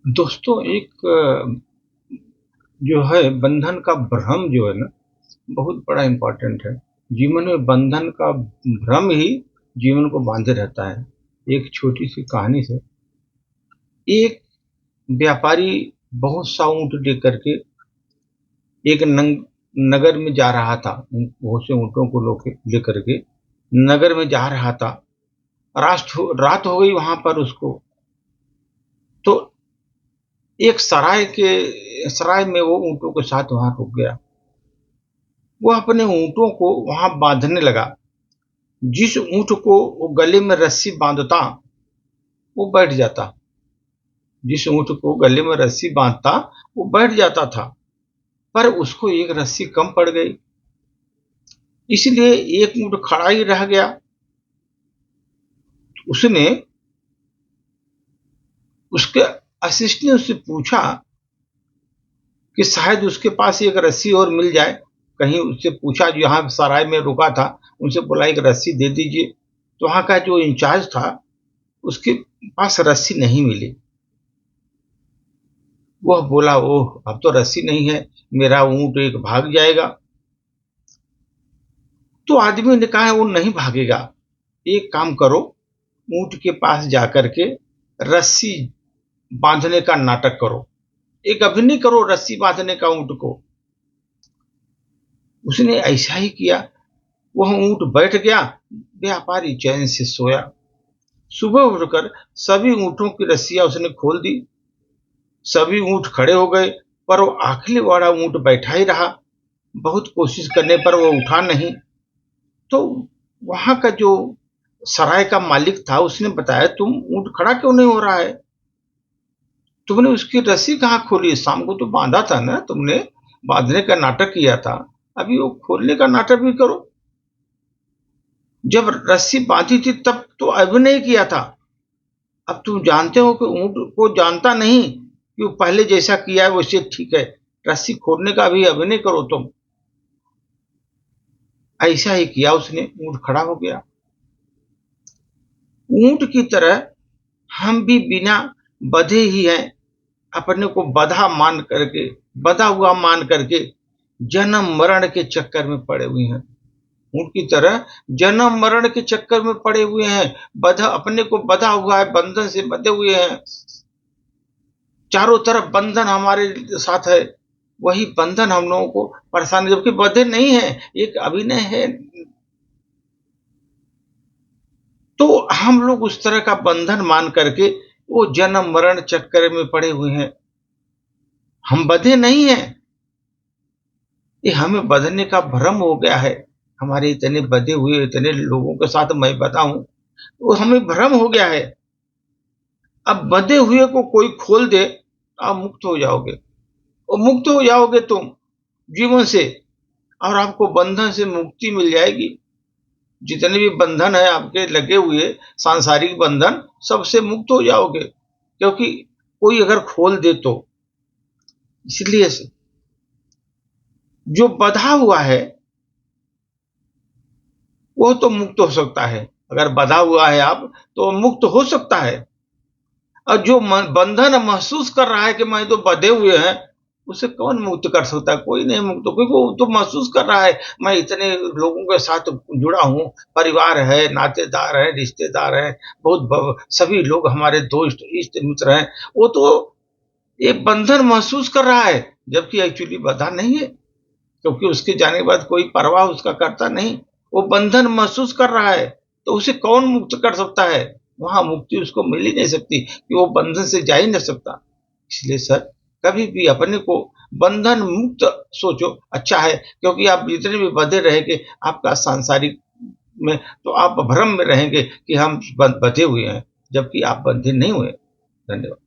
दोस्तों एक जो है बंधन का भ्रम जो है ना बहुत बड़ा इम्पोर्टेंट है। जीवन में बंधन का भ्रम ही जीवन को बांधे रहता है। एक छोटी सी कहानी से एक व्यापारी बहुत सा ऊँट लेकर के एक नगर में जा रहा था। बहुत से ऊँटों को लेकर के नगर में जा रहा था। रात हो गई वहां पर उसको। तो एक सराय में वो ऊँटों के साथ वहां रुक गया। वो अपने ऊँटों को वहां बांधने लगा। जिस ऊँट को वो गले में रस्सी बांधता वो बैठ जाता। जिस ऊँट को गले में रस्सी बांधता वो बैठ जाता था। पर उसको एक रस्सी कम पड़ गई, इसलिए एक ऊँट खड़ा ही रह गया। उसने उसके असिस्टेंट ने उससे पूछा कि शायद उसके पास एक रस्सी और मिल जाए। कहीं उससे पूछा, जो यहाँ सराय में रुका था उनसे बोला एक रस्सी दे दीजिए। तो वहां का जो इंचार्ज था उसके पास रस्सी नहीं मिली। वह बोला, ओह अब तो रस्सी नहीं है, मेरा ऊँट एक भाग जाएगा। तो आदमी ने कहा वो नहीं भागेगा। एक काम करो, ऊँट के पास जाकर के रस्सी बांधने का नाटक करो, एक अभिनय करो रस्सी बांधने का ऊँट को। उसने ऐसा ही किया। वह ऊँट बैठ गया। व्यापारी चैन से सोया। सुबह उठकर सभी ऊँटों की रस्सियां उसने खोल दी। सभी ऊँट खड़े हो गए, पर वो आखिरी वाला ऊँट बैठा ही रहा। बहुत कोशिश करने पर वो उठा नहीं। तो वहां का जो सराय का मालिक था उसने बताया, तुम ऊँट खड़ा क्यों नहीं हो रहा है? तुमने उसकी रस्सी कहाँ खोली? शाम को तो बांधा था ना तुमने, बांधने का नाटक किया था, अभी वो खोलने का नाटक भी करो। जब रस्सी बांधी थी तब तो अभिनय किया था। अब तुम जानते हो कि ऊँट को जानता नहीं कि वो पहले जैसा किया है वैसे ठीक है। रस्सी खोलने का भी अभिनय करो तुम। ऐसा ही किया उसने, ऊँट खड़ा हो गया। ऊँट की तरह हम भी बिना बंधे ही हैं, अपने को बंधा हुआ मान करके जन्म मरण के चक्कर में पड़े हुए हैं। ऊँट की तरह जन्म मरण के चक्कर में पड़े हुए हैं। अपने को बंधा हुआ है, बंधन से बंधे हुए हैं। चारों तरफ बंधन हमारे साथ है, वही बंधन हम लोगों को परेशान, जबकि बंधे नहीं है, एक अभिनय है। तो हम लोग उस तरह का बंधन मान करके वो जन्म मरण चक्कर में पड़े हुए हैं। हम बंधे नहीं हैं, ये हमें बंधने का भ्रम हो गया है। हमारे इतने बंधे हुए, इतने लोगों के साथ मैं बंधा हूं, वो हमें भ्रम हो गया है। अब बंधे हुए को कोई खोल दे, आप मुक्त हो जाओगे, और मुक्त हो जाओगे तुम जीवन से, और आपको बंधन से मुक्ति मिल जाएगी। जितने भी बंधन है आपके लगे हुए, सांसारिक बंधन, सबसे मुक्त हो जाओगे, क्योंकि कोई अगर खोल दे तो। इसलिए जो बंधा हुआ है वो तो मुक्त हो सकता है। अगर बंधा हुआ है आप तो मुक्त हो सकता है। और जो बंधन महसूस कर रहा है कि मैं तो बंधे हुए हैं, उसे कौन मुक्त कर सकता है? कोई नहीं मुक्त, क्योंकि वो तो महसूस कर रहा है मैं इतने लोगों के साथ जुड़ा हूँ, परिवार है, नातेदार है, रिश्तेदार है, सभी लोग हमारे दोस्त इष्ट मित्र हैं। वो तो ये बंधन महसूस कर रहा है, जबकि एक्चुअली बंधा नहीं है, क्योंकि उसके जाने के बाद कोई परवाह उसका करता नहीं। वो बंधन महसूस कर रहा है, तो उसे कौन मुक्त कर सकता है? वहां मुक्ति उसको मिल ही नहीं सकती, कि वो बंधन से जा ही नहीं सकता। इसलिए सर, कभी भी अपने को बंधन मुक्त सोचो, अच्छा है, क्योंकि आप जितने भी बंधे रहेंगे आपका सांसारिक में, तो आप भ्रम में रहेंगे कि हम बंधे हुए हैं, जबकि आप बंधे नहीं हुए। धन्यवाद।